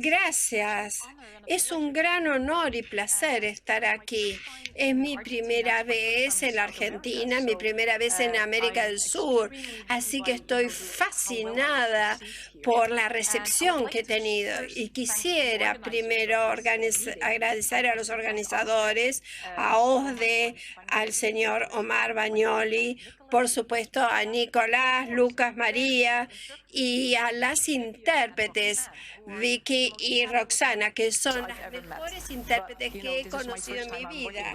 Gracias. Es un gran honor y placer estar aquí. Es mi primera vez en la Argentina, mi primera vez en América del Sur, así que estoy fascinada por la recepción que he tenido y quisiera primero agradecer a los organizadores, a OSDE, al señor Omar Bagnoli, por supuesto a Nicolás, Lucas, María y a las intérpretes, Vicky y Roxana, que son las mejores intérpretes que he conocido en mi vida.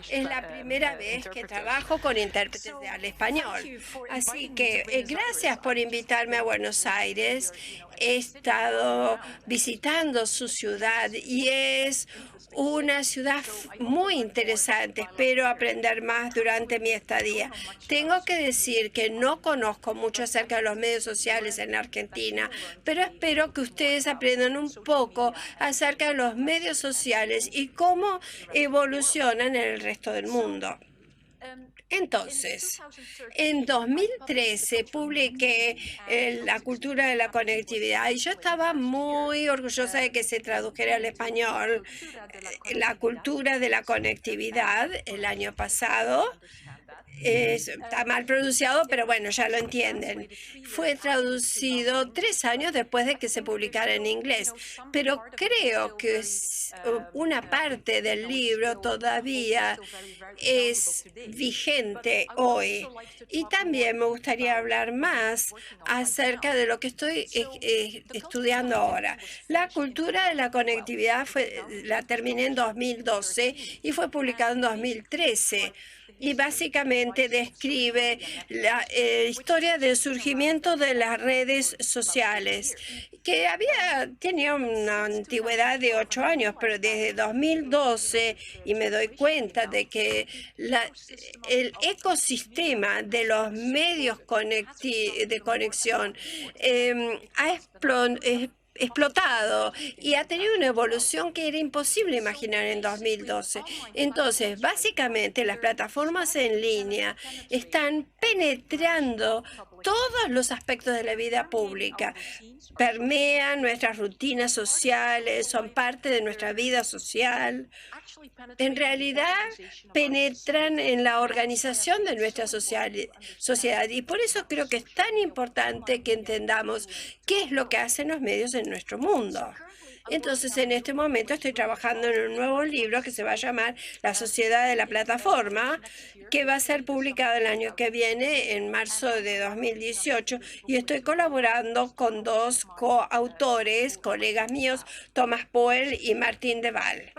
Es la primera vez que trabajo con intérpretes al español. Así que gracias por invitarme a Buenos Aires. He estado visitando su ciudad y es una ciudad muy interesante. Espero aprender más durante mi estadía. Tengo que decir que no conozco mucho acerca de los medios sociales en Argentina, pero espero que ustedes aprendan un poco acerca de los medios sociales y cómo evolucionan en el resto del mundo. Entonces, en 2013 publiqué La cultura de la conectividad y yo estaba muy orgullosa de que se tradujera al español La cultura de la conectividad el año pasado. Está mal pronunciado, pero bueno, ya lo entienden. Fue traducido 3 años después de que se publicara en inglés, pero creo que una parte del libro todavía es vigente hoy. Y también me gustaría hablar más acerca de lo que estoy estudiando ahora. La cultura de la conectividad la terminé en 2012 y fue publicado en 2013. Y básicamente describe la historia del surgimiento de las redes sociales, que tenía una antigüedad de 8 años, pero desde 2012, y me doy cuenta de que el ecosistema de los medios de conexión ha explotado y ha tenido una evolución que era imposible imaginar en 2012. Entonces, básicamente, las plataformas en línea están penetrando todos los aspectos de la vida pública, permean nuestras rutinas sociales, son parte de nuestra vida social. En realidad, penetran en la organización de nuestra sociedad y por eso creo que es tan importante que entendamos qué es lo que hacen los medios en nuestro mundo. Entonces, en este momento estoy trabajando en un nuevo libro que se va a llamar La sociedad de la plataforma, que va a ser publicado el año que viene, en marzo de 2018, y estoy colaborando con dos coautores, colegas míos, Thomas Powell y Martín Deval.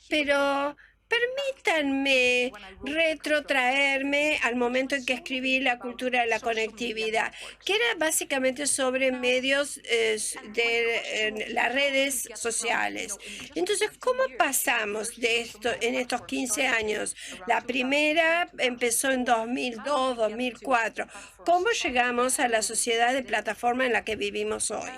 Pero permítanme retrotraerme al momento en que escribí La cultura de la conectividad, que era básicamente sobre medios de las redes sociales. Entonces, ¿cómo pasamos de esto en estos 15 años? La primera empezó en 2002, 2004. ¿Cómo llegamos a la sociedad de plataforma en la que vivimos hoy?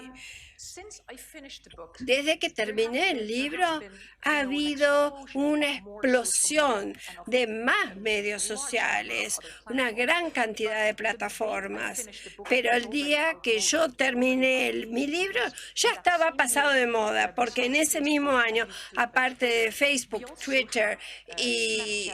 Desde que terminé el libro, ha habido una explosión de más medios sociales, una gran cantidad de plataformas. Pero el día que yo terminé mi libro, ya estaba pasado de moda, porque en ese mismo año, aparte de Facebook, Twitter y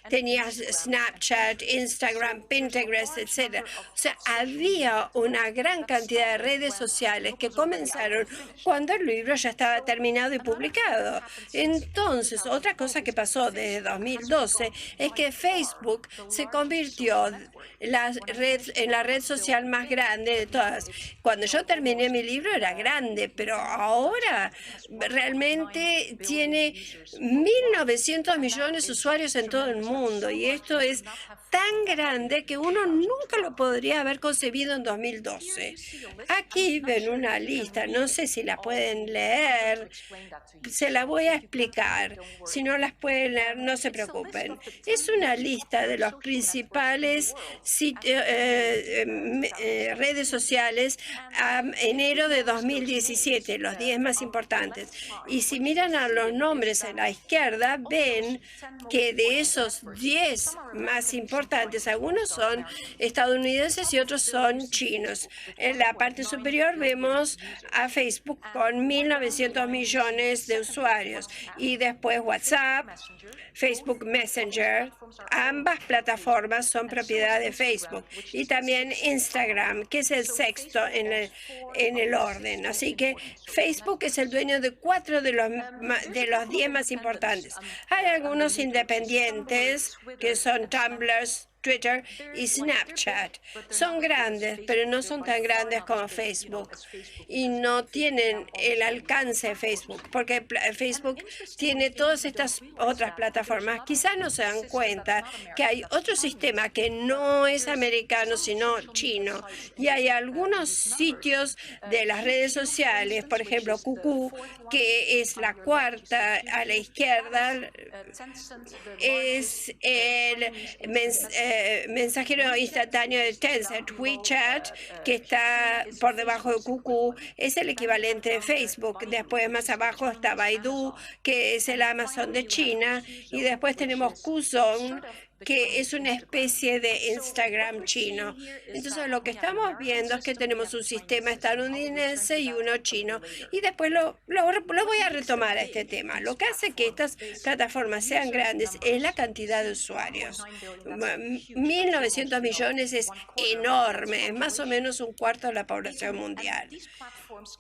tenías Snapchat, Instagram, Pinterest, etc. O sea, había una gran cantidad de redes sociales que comenzaron cuando el libro ya estaba terminado y publicado. Entonces, otra cosa que pasó desde 2012 es que Facebook se convirtió en la red social más grande de todas. Cuando yo terminé mi libro era grande, pero ahora realmente tiene 1.900 millones de usuarios en todo el mundo, y esto es tan grande que uno nunca lo podría haber concebido en 2012. Aquí ven una lista, no sé si la pueden leer, se la voy a explicar. Si no las pueden leer, no se preocupen. Es una lista de los principales redes sociales a enero de 2017, los 10 más importantes. Y si miran a los nombres a la izquierda, ven que de esos 10 más importantes, importantes. Algunos son estadounidenses y otros son chinos. En la parte superior vemos a Facebook con 1.900 millones de usuarios y después WhatsApp, Facebook Messenger. Ambas plataformas son propiedad de Facebook y también Instagram, que es el sexto en el orden. Así que Facebook es el dueño de 4 de los 10 más importantes. Hay algunos independientes que son Tumblr, Twitter y Snapchat. Son grandes, pero no son tan grandes como Facebook y no tienen el alcance de Facebook, porque Facebook tiene todas estas otras plataformas. Quizás no se dan cuenta que hay otro sistema que no es americano, sino chino, y hay algunos sitios de las redes sociales, por ejemplo, QQ, que es la cuarta a la izquierda, es el mensajero instantáneo de Tencent. WeChat, que está por debajo de QQ, es el equivalente de Facebook. Después, más abajo, está Baidu, que es el Amazon de China. Y después tenemos Qzone, que es una especie de Instagram chino. Entonces, lo que estamos viendo es que tenemos un sistema estadounidense y uno chino. Y después lo voy a retomar a este tema. Lo que hace que estas plataformas sean grandes es la cantidad de usuarios. 1.900 millones es enorme, es más o menos un cuarto de la población mundial.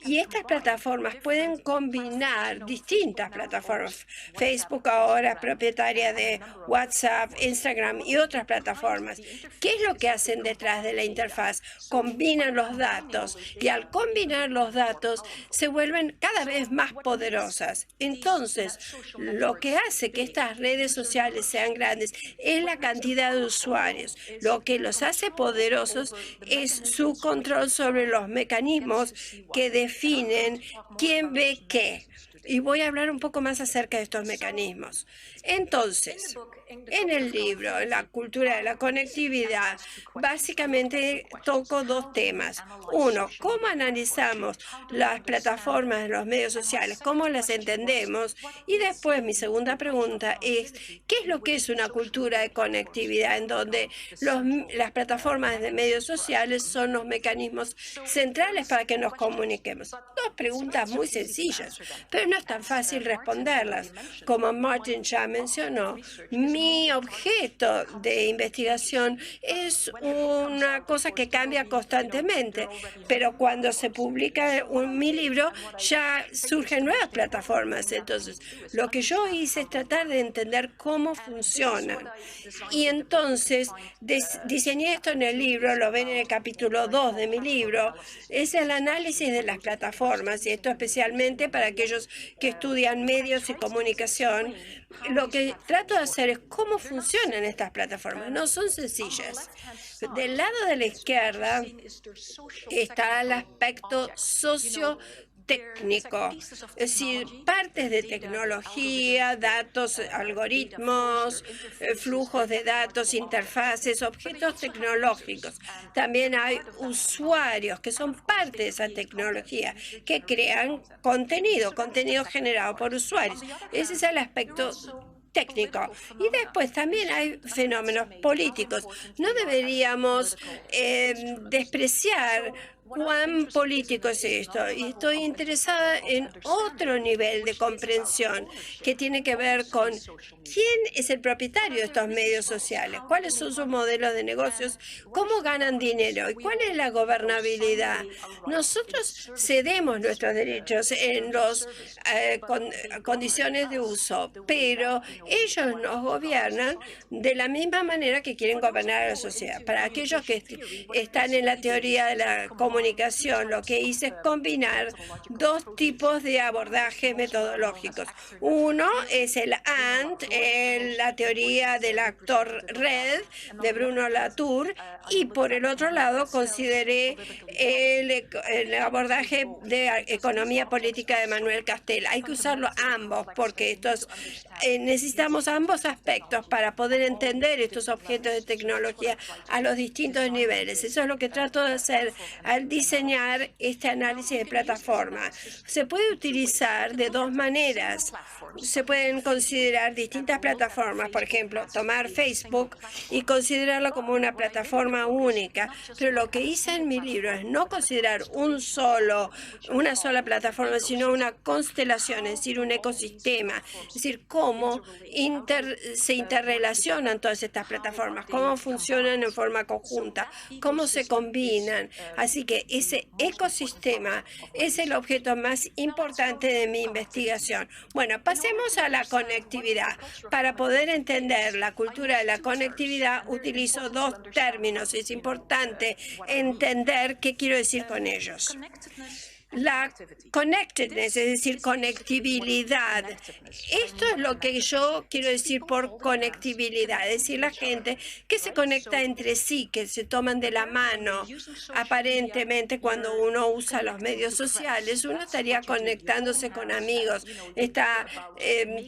Y estas plataformas pueden combinar distintas plataformas. Facebook ahora es propietaria de WhatsApp, Instagram y otras plataformas. ¿Qué es lo que hacen detrás de la interfaz? Combinan los datos y al combinar los datos se vuelven cada vez más poderosas. Entonces, lo que hace que estas redes sociales sean grandes es la cantidad de usuarios. Lo que los hace poderosos es su control sobre los mecanismos que definen quién ve qué. Y voy a hablar un poco más acerca de estos mecanismos. Entonces, en el libro, La cultura de la conectividad, básicamente toco 2 temas. Uno, cómo analizamos las plataformas de los medios sociales, cómo las entendemos. Y después, mi segunda pregunta es, ¿qué es lo que es una cultura de conectividad en donde las plataformas de medios sociales son los mecanismos centrales para que nos comuniquemos? 2 preguntas muy sencillas, pero no es tan fácil responderlas. Como Martin ya mencionó, mi objeto de investigación es una cosa que cambia constantemente, pero cuando se publica mi libro ya surgen nuevas plataformas. Entonces, lo que yo hice es tratar de entender cómo funcionan. Y entonces diseñé esto en el libro, lo ven en el capítulo 2 de mi libro, es el análisis de las plataformas, y esto especialmente para aquellos que estudian medios y comunicación. Lo que trato de hacer es cómo funcionan estas plataformas. No son sencillas. Del lado de la izquierda está el aspecto sociotécnico, es decir, partes de tecnología, datos, algoritmos, flujos de datos, interfaces, objetos tecnológicos. También hay usuarios que son parte de esa tecnología, que crean contenido generado por usuarios. Ese es el aspecto técnico. Y después también hay fenómenos políticos. No deberíamos despreciar cuán político es esto. Y estoy interesada en otro nivel de comprensión que tiene que ver con quién es el propietario de estos medios sociales, cuáles son sus modelos de negocios, cómo ganan dinero y cuál es la gobernabilidad. Nosotros cedemos nuestros derechos en las condiciones de uso, pero ellos nos gobiernan de la misma manera que quieren gobernar a la sociedad. Para aquellos que están en la teoría de la comunicación, lo que hice es combinar 2 tipos de abordajes metodológicos. Uno es el ANT, la teoría del actor red de Bruno Latour, y por el otro lado consideré el abordaje de economía política de Manuel Castells. Hay que usarlo ambos porque necesitamos ambos aspectos para poder entender estos objetos de tecnología a los distintos niveles. Eso es lo que trato de hacer al diseñar este análisis de plataforma. Se puede utilizar de dos maneras. Se pueden considerar distintas plataformas, por ejemplo, tomar Facebook y considerarlo como una plataforma única. Pero lo que hice en mi libro es no considerar una sola plataforma, sino una constelación, es decir, un ecosistema, es decir, cómo se interrelacionan todas estas plataformas, cómo funcionan en forma conjunta, cómo se combinan. Así que ese ecosistema es el objeto más importante de mi investigación. Bueno, pasemos a la conectividad. Para poder entender la cultura de la conectividad, utilizo dos términos. Es importante entender qué quiero decir con ellos. La connectedness, es decir, conectibilidad. Esto es lo que yo quiero decir por conectibilidad, es decir, la gente que se conecta entre sí, que se toman de la mano. Aparentemente, cuando uno usa los medios sociales, uno estaría conectándose con amigos, está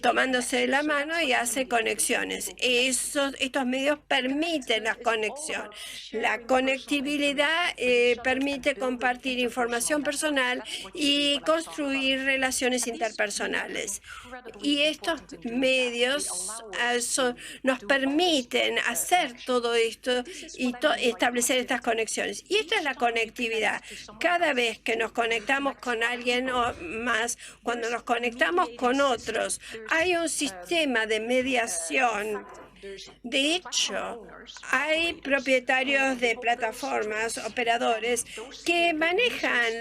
tomándose de la mano y hace conexiones. Estos medios permiten la conexión. La conectividad permite compartir información personal y construir relaciones interpersonales. Y estos medios nos permiten hacer todo esto y establecer estas conexiones. Y esta es la conectividad. Cada vez que nos conectamos con alguien o más, cuando nos conectamos con otros, hay un sistema de mediación. De hecho, hay propietarios de plataformas, operadores, que manejan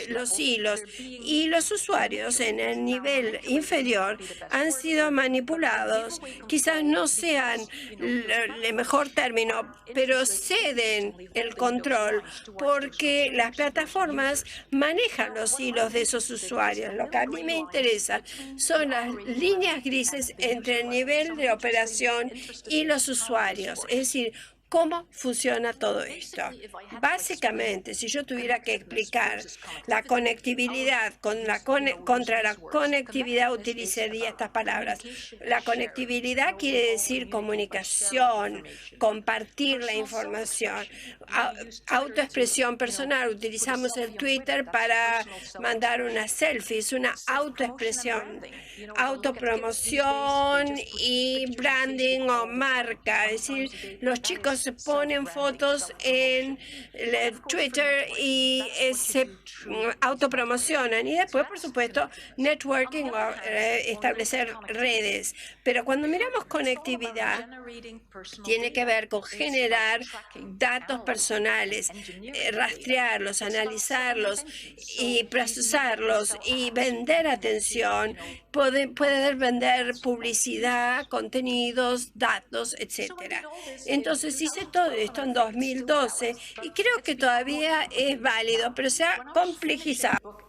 los hilos, y los usuarios en el nivel inferior han sido manipulados. Quizás no sean el mejor término, pero ceden el control porque las plataformas manejan los hilos de esos usuarios. Lo que a mí me interesa son las líneas grises entre el nivel de operación y los usuarios, es decir, ¿cómo funciona todo esto? Básicamente, si yo tuviera que explicar la conectividad contra la conectividad, utilizaría estas palabras. La conectividad quiere decir comunicación, compartir la información, autoexpresión personal. Utilizamos el Twitter para mandar unas selfies, una autoexpresión, autopromoción y branding o marca. Es decir, los chicos se ponen fotos en Twitter y se autopromocionan. Y después, por supuesto, networking o establecer redes. Pero cuando miramos conectividad, tiene que ver con generar datos personales, rastrearlos, analizarlos y procesarlos y vender atención. Poder vender publicidad, contenidos, datos, etcétera. Entonces hice todo esto en 2012 y creo que todavía es válido, pero se ha complejizado.